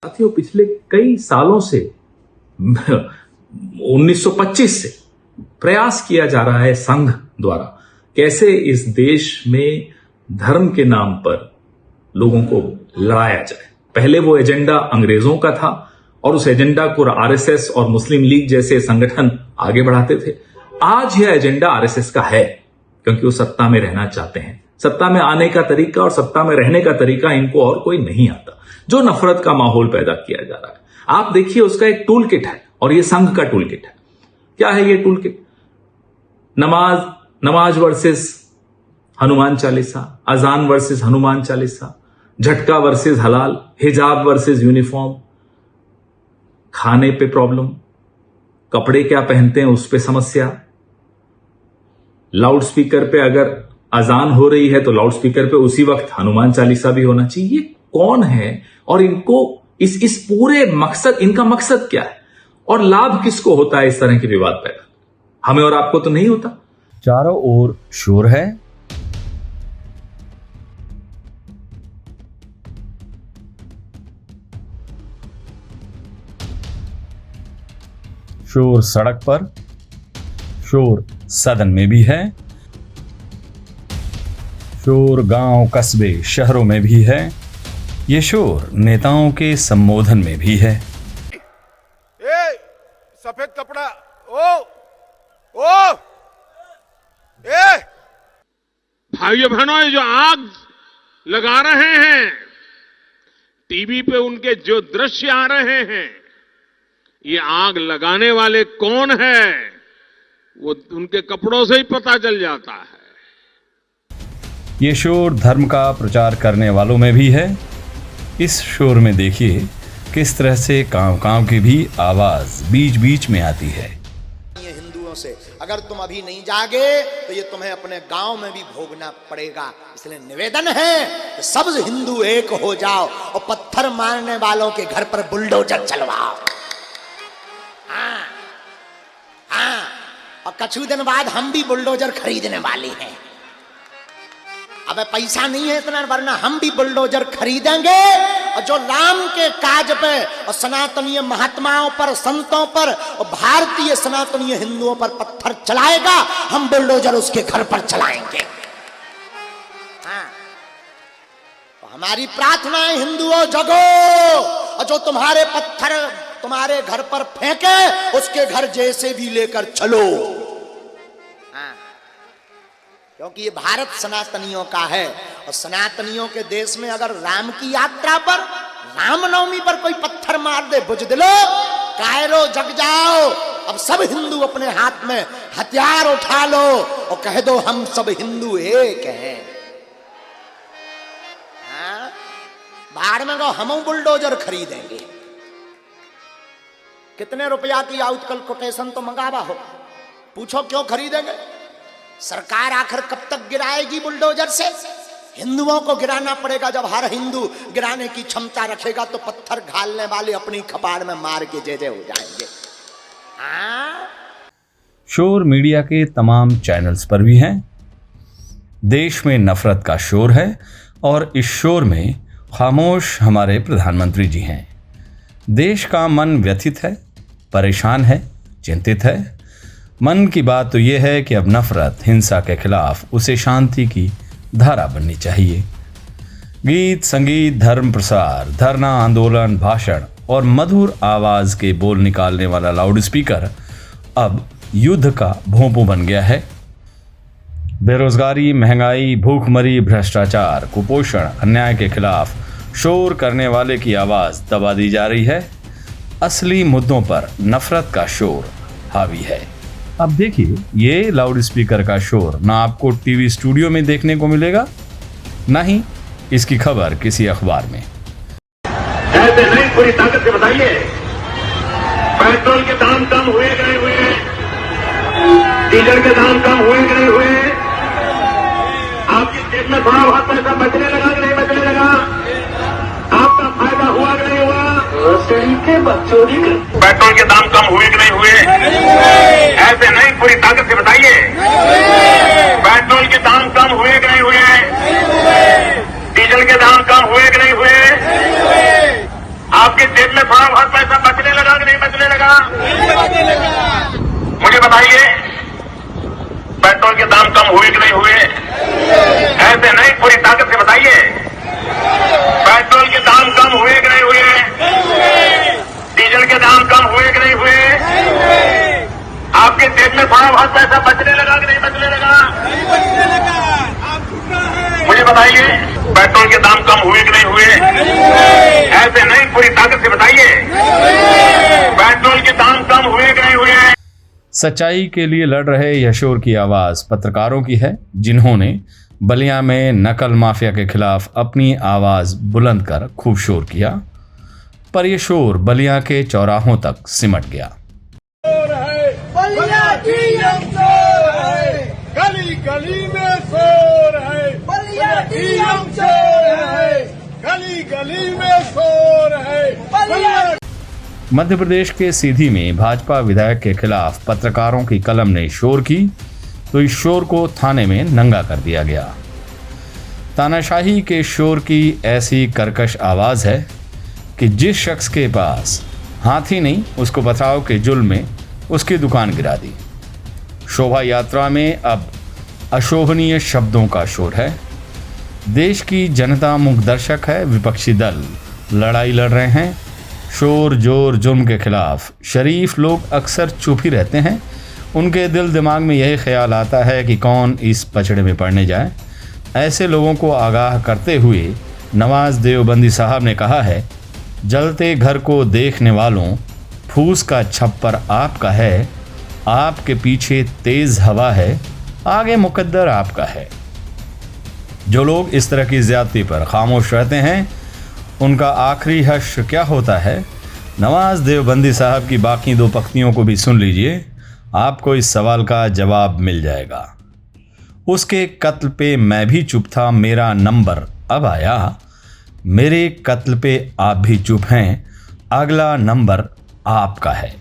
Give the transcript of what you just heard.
साथियों, पिछले कई सालों से 1925 से प्रयास किया जा रहा है संघ द्वारा कैसे इस देश में धर्म के नाम पर लोगों को लड़ाया जाए। पहले वो एजेंडा अंग्रेजों का था और उस एजेंडा को आरएसएस और मुस्लिम लीग जैसे संगठन आगे बढ़ाते थे। आज यह एजेंडा आरएसएस का है क्योंकि वो सत्ता में रहना चाहते हैं। सत्ता में आने का तरीका और सत्ता में रहने का तरीका इनको और कोई नहीं आता। जो नफरत का माहौल पैदा किया जा रहा है, आप देखिए उसका एक टूल किट है और ये संघ का टूल किट है। क्या है ये टूल किट? नमाज वर्सेस हनुमान चालीसा, अजान वर्सेस हनुमान चालीसा, झटका वर्सेस हलाल, हिजाब वर्सेस यूनिफॉर्म, खाने पे प्रॉब्लम, कपड़े क्या पहनते हैं उस पे समस्या, लाउड स्पीकर पे अगर अजान हो रही है तो लाउड स्पीकर पे उसी वक्त हनुमान चालीसा भी होना चाहिए। ये कौन है और इनको इस पूरे मकसद, इनका मकसद क्या है और लाभ किसको होता है इस तरह के विवाद पैदा? हमें और आपको तो नहीं होता। चारों ओर शोर है, शोर सड़क पर, शोर सदन में भी है, शोर गांव, कस्बे, शहरों में भी है, ये शोर नेताओं के संबोधन में भी है। ए, सफेद कपड़ा, ओ, ए, भाइयों बहनों, ये जो आग लगा रहे हैं, टीवी पे उनके जो दृश्य आ रहे हैं, ये आग लगाने वाले कौन है वो उनके कपड़ों से ही पता चल जाता है। ये शोर धर्म का प्रचार करने वालों में भी है। इस शोर में देखिए किस तरह से कांव की भी आवाज बीच बीच में आती है। ये हिंदुओं से अगर तुम अभी नहीं जागे तो ये तुम्हें अपने गांव में भी भोगना पड़ेगा। इसलिए निवेदन है कि सब हिंदू एक हो जाओ और पत्थर मारने वालों के घर पर बुलडोजर चलवाओ। हाँ, और कुछ दिन बाद हम भी बुलडोजर खरीदने वाले हैं। अब पैसा नहीं है इतना, वरना हम भी बुलडोजर खरीदेंगे और जो राम के काज पे और सनातनीय महात्माओं पर, संतों पर और भारतीय सनातनीय हिंदुओं पर पत्थर चलाएगा, हम बुलडोजर उसके घर पर चलाएंगे। हाँ, तो हमारी प्रार्थना है, हिंदुओं जगो, और जो तुम्हारे पत्थर तुम्हारे घर पर फेंके उसके घर जैसे भी लेकर चलो। हाँ, क्योंकि ये भारत सनातनियों का है और सनातनियों के देश में अगर राम की यात्रा पर, रामनवमी पर कोई पत्थर मार दे, बुझदिलो, कायरो जग जाओ। अब सब हिंदू अपने हाथ में हथियार उठा लो और कह दो हम सब हिंदू एक हैं। हाँ? बाहर में कहो हम बुलडोजर खरीदेंगे। कितने रुपया की आउटकल कोटेशन तो मंगावा हो, पूछो क्यों खरीदेंगे? सरकार आखिर कब तक गिराएगी बुलडोजर से? हिंदुओं को गिराना पड़ेगा। जब हर हिंदू गिराने की क्षमता रखेगा तो पत्थर घालने वाले अपनी कपाड़ में मार के जे हो जाएंगे। शोर मीडिया के तमाम चैनल्स पर भी है। देश में नफरत का शोर है और इस शोर में खामोश हमारे प्रधानमंत्री जी हैं। देश का मन व्यथित है, परेशान है, चिंतित है। मन की बात तो यह है कि अब नफरत, हिंसा के खिलाफ उसे शांति की धारा बननी चाहिए। गीत, संगीत, धर्म प्रसार, धरना, आंदोलन, भाषण और मधुर आवाज के बोल निकालने वाला लाउड स्पीकर अब युद्ध का भोंपू बन गया है। बेरोजगारी, महंगाई, भूखमरी, भ्रष्टाचार, कुपोषण, अन्याय के खिलाफ शोर करने वाले की आवाज दबा दी जा रही है। असली मुद्दों पर नफरत का शोर हावी है। अब देखिए, ये लाउड स्पीकर का शोर ना आपको टीवी स्टूडियो में देखने को मिलेगा, ना ही इसकी खबर किसी अखबार में। ऐसे नहीं, पूरी ताकत से बताइए, पेट्रोल के दाम कम हुए कि नहीं हुए? डीजल के दाम कम हुए कि नहीं हुए? आपकी जेब में थोड़ा बहुत पैसा बचने लगा कि नहीं बचने लगा? आपका फायदा हुआ कि नहीं हुआ? के बच्चों की पेट्रोल के दाम कम हुए कि नहीं हुए? ऐसे नहीं, पूरी ताकत से बताइए, पेट्रोल के दाम कम हुए कि नहीं हुए? डीजल के दाम कम हुए कि नहीं हुए? आपके बताइए, पेट्रोल के दाम कम हुए कि नहीं हुए? ऐसे नहीं, पूरी ताकत से बताइए, पेट्रोल के दाम कम हुए कि नहीं हुए? सच्चाई के लिए लड़ रहे यशोर की आवाज़ पत्रकारों की है, जिन्होंने बलिया में नकल माफिया के खिलाफ अपनी आवाज़ बुलंद कर खूब शोर किया, पर यह शोर बलिया के चौराहों तक सिमट गया। बलिया डीएम चोर है, गली गली में शोर है। बलिया डीएम चोर है, गली गली में शोर है। मध्य प्रदेश के सीधी में भाजपा विधायक के खिलाफ पत्रकारों की कलम ने शोर की तो इस शोर को थाने में नंगा कर दिया गया। तानाशाही के शोर की ऐसी कर्कश आवाज़ है कि जिस शख्स के पास हाथी नहीं, उसको पथराव के जुल्म में उसकी दुकान गिरा दी। शोभा यात्रा में अब अशोभनीय शब्दों का शोर है। देश की जनता मूक दर्शक है, विपक्षी दल लड़ाई लड़ रहे हैं। शोर जोर जुर्म के खिलाफ शरीफ लोग अक्सर चुप ही रहते हैं। उनके दिल दिमाग में यही ख्याल आता है कि कौन इस पचड़े में पड़ने जाए। ऐसे लोगों को आगाह करते हुए नवाज देवबंदी साहब ने कहा है, जलते घर को देखने वालों, फूस का छप्पर आपका है, आपके पीछे तेज़ हवा है, आगे मुकद्दर आपका है। जो लोग इस तरह की ज़्यादती पर खामोश रहते हैं, उनका आखिरी हश्र क्या होता है, नवाज देवबंदी साहब की बाकी दो पंक्तियों को भी सुन लीजिए, आपको इस सवाल का जवाब मिल जाएगा। उसके कत्ल पे मैं भी चुप था, मेरा नंबर अब आया, मेरे कत्ल पे आप भी चुप हैं, अगला नंबर आपका है।